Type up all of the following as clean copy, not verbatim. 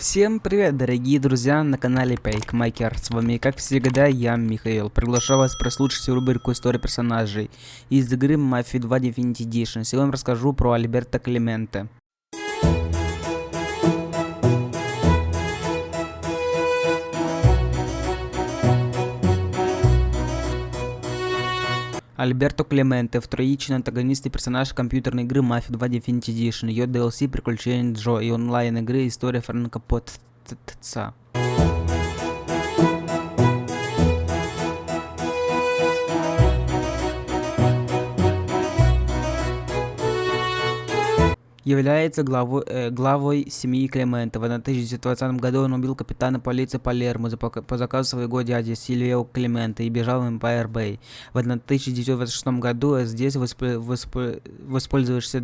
Всем привет, дорогие друзья, на канале Пейкмейкер. С вами, как всегда, я, Михаил. Приглашаю вас прослушать рубрику «История персонажей» из игры Mafia 2 Definitive Edition. Сегодня расскажу про Альберто Клементе. Альберто Клементе — втроичный антагонист и персонаж компьютерной игры Mafia 2 Definitive Edition, ее DLC «Приключения Джо» и онлайн-игры «История Франка Потца». Является главой семьи Клементе. В 1920 году он убил капитана полиции Палермо по заказу своего дяди Сильвио Клементе и бежал в Empire Bay. В 1926 году здесь, воспользовавшись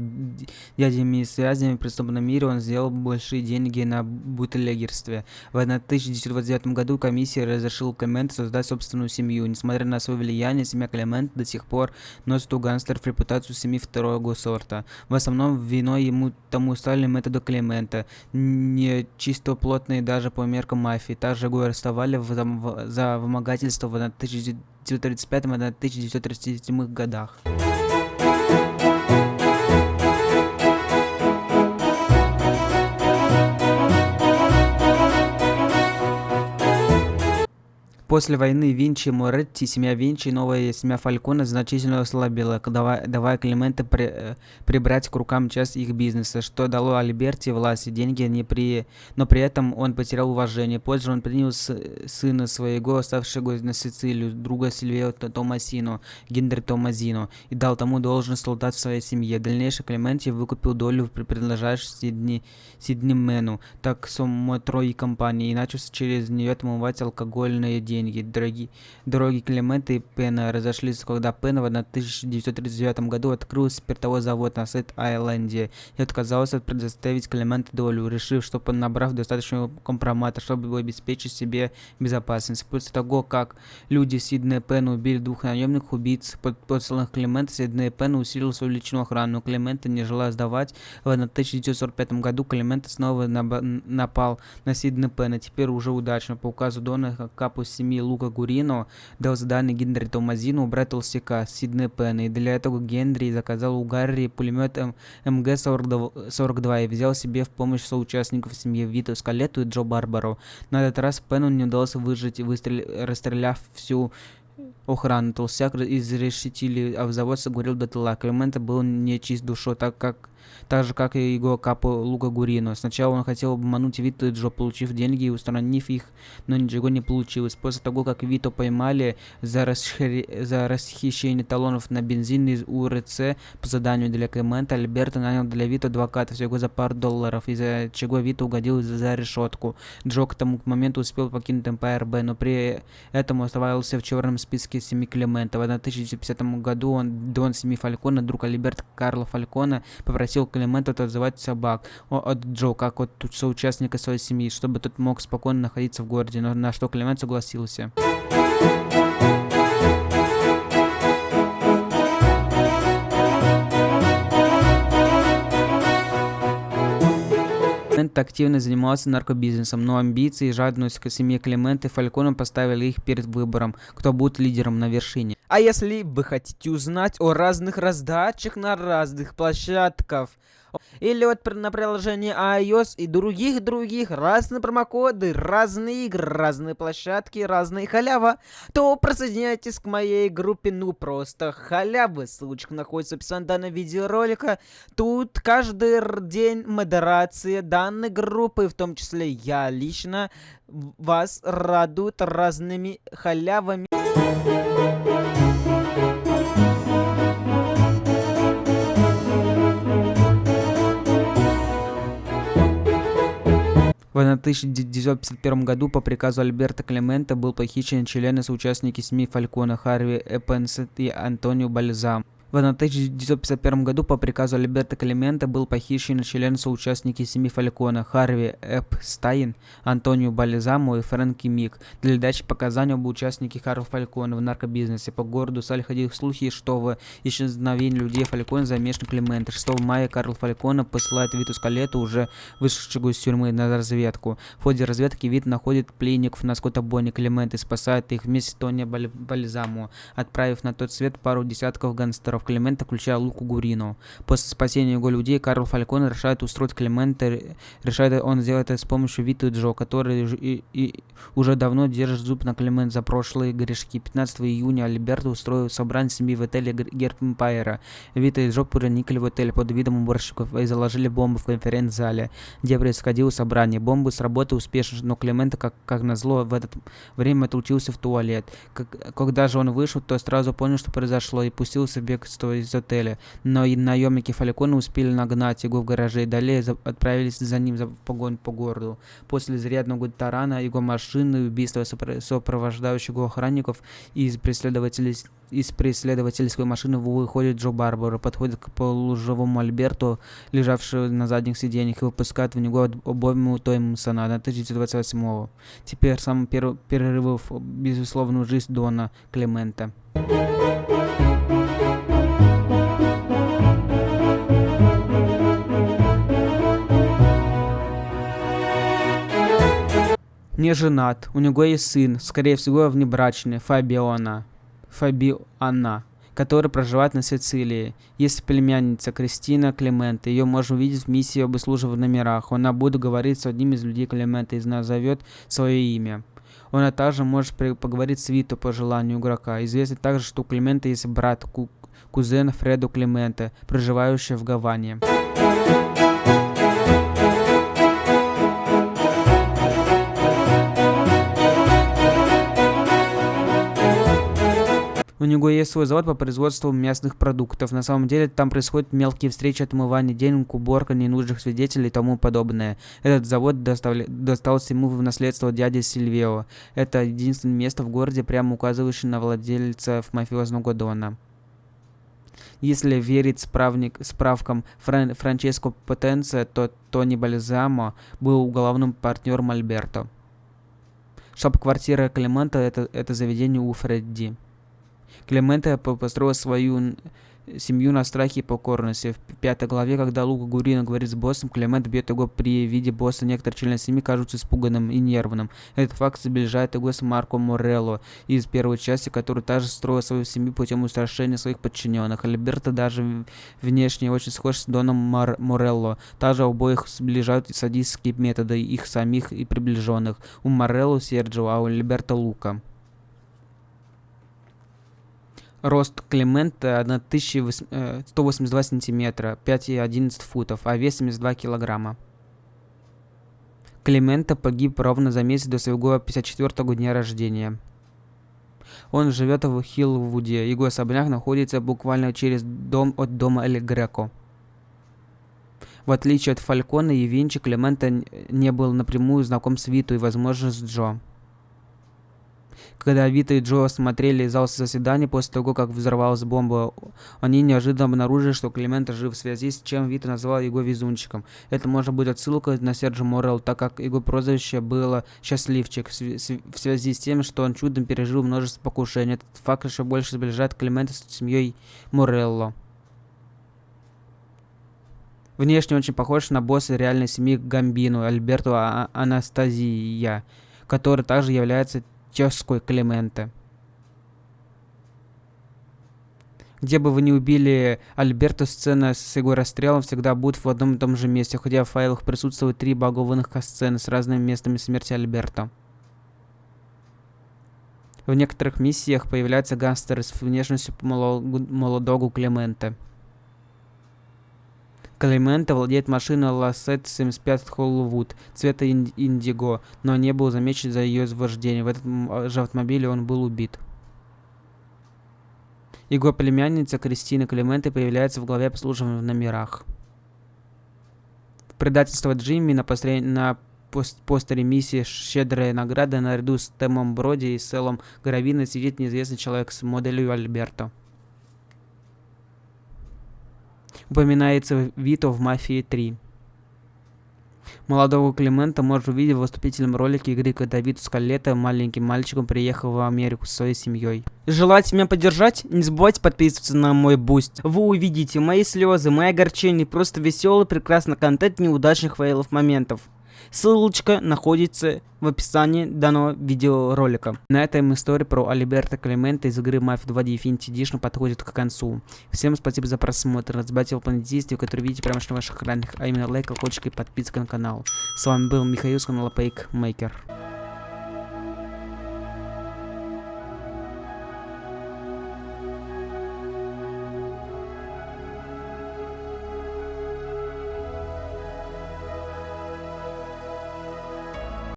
дядями связями в преступном мире, он сделал большие деньги на бутлегерстве. В 1929 году комиссия разрешила Клементе создать собственную семью. Несмотря на свое влияние, семья Клементе до сих пор носит у гангстеров репутацию семьи второго сорта. В основном виной тому стали методы Клементе, не чистоплотные даже по меркам мафии. Также его арестовали за вымогательство в 1935-1937 годах. После войны Винчи и Моретти семья Винчи и новая семья Фальконе значительно ослабила, давая Клементе прибрать к рукам часть их бизнеса, что дало Альберти власть и деньги, но при этом он потерял уважение. Позже он принял сына своего, оставшего на Сицилию, друга Сильвио Томасино, Генри Томазино, и дал тому должность солдат в своей семье. В дальнейшем Клементе выкупил долю в принадлежащей Сидни Мэну, так Сомотрой компании, и начал через нее отмывать алкогольные деньги. Дороги Клементе и Пена разошлись, когда Пен в 1939 году открыл спиртовой завод на Сет-Айленде и отказался предоставить Клементе долю, решив, что набрав достаточно компромата, чтобы обеспечить себе безопасность. После того, как люди Сиднея Пена убили двух наемных убийц, подсланных Клементе, Сидней Пен усилил свою личную охрану. Клементе, не желая сдавать, в 1945 году Клементе снова напал на Сиднея Пена, теперь уже удачно. По указу Дона Капу семьи Лука Гурино дал задание Генри Томазину убрать толстяка Сиднея Пена, и для этого Генри заказал у Гарри пулемет МГ-42 и взял себе в помощь соучастников семьи Вито Скалетту и Джо Барбаро. На этот раз Пену не удалось выжить, расстреляв всю охрану. Толстяк изрешетили, а в завод сгорел дотла. Клементе был нечист душой, так же, как и его капо Лука Гурино. Сначала он хотел обмануть Вито и Джо, получив деньги и устранив их, но ничего не получилось. После того, как Вито поймали за расхищение талонов на бензин из УРЦ по заданию для Клементе, Альберто нанял для Вито адвоката всего за пару долларов, из-за чего Вито угодил за решетку. Джо к тому моменту успел покинуть Empire Bay, но при этом оставался в черном списке семьи Клементе. В 1950 году Дон семьи Фальконе, друг Альберто Карло Фальконе, попросил Клементе отзывать собак от Джо, как от соучастника своей семьи, чтобы тот мог спокойно находиться в городе, но на что Клемент согласился. Клементе активно занимался наркобизнесом, но амбиции и жадность к семье Клементе и Фальконе поставили их перед выбором, кто будет лидером на вершине. А если вы хотите узнать о разных раздачах на разных площадках, или вот на приложении iOS и других разные промокоды, разные игры, разные площадки, разные халява, то присоединяйтесь к моей группе «Ну просто халявы». Ссылочка находится в описании данного видеоролика. Тут каждый день модерация данной группы, в том числе я лично, вас радует разными халявами. В 1951 году по приказу Альберто Клементе был похищен члены соучастники семьи Фальконе Харви Эппенсет и Антонио Бальзам. В 1951 году по приказу Альберто Клименте был похищен член соучастники семьи Фальконе Харви Эпстайн, Антонио Балезамо и Фрэнки Мик. Для дачи показаний об участнике Карл Фальконе в наркобизнесе по городу стали ходить слухи, что в исчезновении людей Фальконе замешан Клименте. 6 мая Карл Фальконе посылает Виту Скалетто, уже вышедшего из тюрьмы, на разведку. В ходе разведки Вит находит пленников на скотобойне Клименте и спасает их вместе с Тони Балезамо, отправив на тот свет пару десятков гангстеров Клименте, включая Луку Гурино. После спасения его людей Карл Фальконе решает устроить Клименте. Решает он сделать это с помощью Виты и Джо, который уже давно держит зуб на Клименте за прошлые грешки. 15 июня Альберто устроил собрание семьи в отеле Герб Эмпайра. Вита и Джо проникли в отель под видом уборщиков и заложили бомбу в конференц-зале, где происходило собрание. Бомбы сработали успешно, но Клименте, как назло, в это время отлучился в туалет. Когда же он вышел, то сразу понял, что произошло, и пустился в бегство из отеля. Но и наемники Фальконе успели нагнать его в гараже и далее отправились за ним в погоню по городу. После изрядного тарана его машины и убийства сопровождающих его охранников из преследовательской машины выходит Джо Барбара, подходит к полуживому Альберту, лежавшему на задних сиденьях, и выпускает в него обойму Томпсона 1928. Теперь самый перерыв в безусловную жизнь Дона Клименте. Не женат, у него есть сын, скорее всего внебрачный, Фабиана, который проживает на Сицилии. Есть племянница Кристина Клименте, ее можно увидеть в миссии обслуживания в номерах. Она будет говорить с одним из людей Клименте и назовет свое имя. Она также может поговорить с Вито по желанию игрока. Известно также, что у Клименте есть брат, кузен Фредо Клименте, проживающий в Гаване. У него есть свой завод по производству мясных продуктов. На самом деле там происходят мелкие встречи, отмывание денег, уборка ненужных свидетелей и тому подобное. Этот завод достался ему в наследство от дяди Сильвио. Это единственное место в городе, прямо указывающее на владельца мафиозного дона. Если верить справкам Франческо Потенция, то Тони Балезамо был главным партнером Альберто. Штаб-квартира Клименте это заведение у Фредди. Клименте построил свою семью на страхе и покорности. В 5 главе, когда Лука Гурино говорит с боссом, Клименте бьет его при виде босса. Некоторые члены семьи кажутся испуганным и нервным. Этот факт сближает его с Марко Морелло из первой части, который также строил свою семью путем устрашения своих подчиненных. Альберто даже внешне очень схож с Доном Морелло. Также обоих сближают садистские методы их самих и приближенных. У Морелло Серджио, а у Альберто Лука. Рост Клименте 1182 сантиметра, 5,11 футов, а вес 72 килограмма. Клименте погиб ровно за месяц до своего 54-го дня рождения. Он живет в Хиллвуде. Его особняк находится буквально через дом от дома Эль Греко. В отличие от Фальконе и Винчи, Клименте не был напрямую знаком с Вито и, возможно, с Джо. Когда Вита и Джо смотрели зал заседания после того, как взорвалась бомба, они неожиданно обнаружили, что Клименте жив, в связи с чем Вита назвал его везунчиком. Это может быть отсылкой на Серджио Морелло, так как его прозвище было «Счастливчик», в связи с тем, что он чудом пережил множество покушений. Этот факт еще больше сближает Клименте с семьей Морелло. Внешне очень похож на босса реальной семьи Гамбино, Альберто Анастасия, который также является тёзкой Клименте. Где бы вы ни убили Альберто, сцена с его расстрелом всегда будет в одном и том же месте, хотя в файлах присутствуют 3 багованных сцены с разными местами смерти Альберто. В некоторых миссиях появляются гангстеры с внешностью молодого Клименте. Клименте владеет машиной Lancet 75 Hollywood цвета индиго, но не был замечен за ее вождение. В этом же автомобиле он был убит. Его племянница Кристина Клименте появляется в главе обслуживания в номерах. Предательство Джимми на постере миссии «Щедрая награда» наряду с Томом Броди и Селом Гравино сидит неизвестный человек с моделью Альберто. Упоминается Вито в «Мафии 3». Молодого Климента можно увидеть в вступительном ролике игры, когда Вито Скалетто маленьким мальчиком приехал в Америку со своей семьей. Желаете меня поддержать? Не забывайте подписываться на мой буст. Вы увидите мои слезы, мои огорчения, просто веселый, прекрасный контент неудачных фейлов моментов. Ссылочка находится в описании данного видеоролика. На этом история про Альберто Климента из игры Mafia 2 Definite Edition подходит к концу. Всем спасибо за просмотр. Не забывайте выполнять действия, которые видите прямо на ваших экранах, а именно лайк, колокольчик и подписка на канал. С вами был Михаил с канала Fake Maker.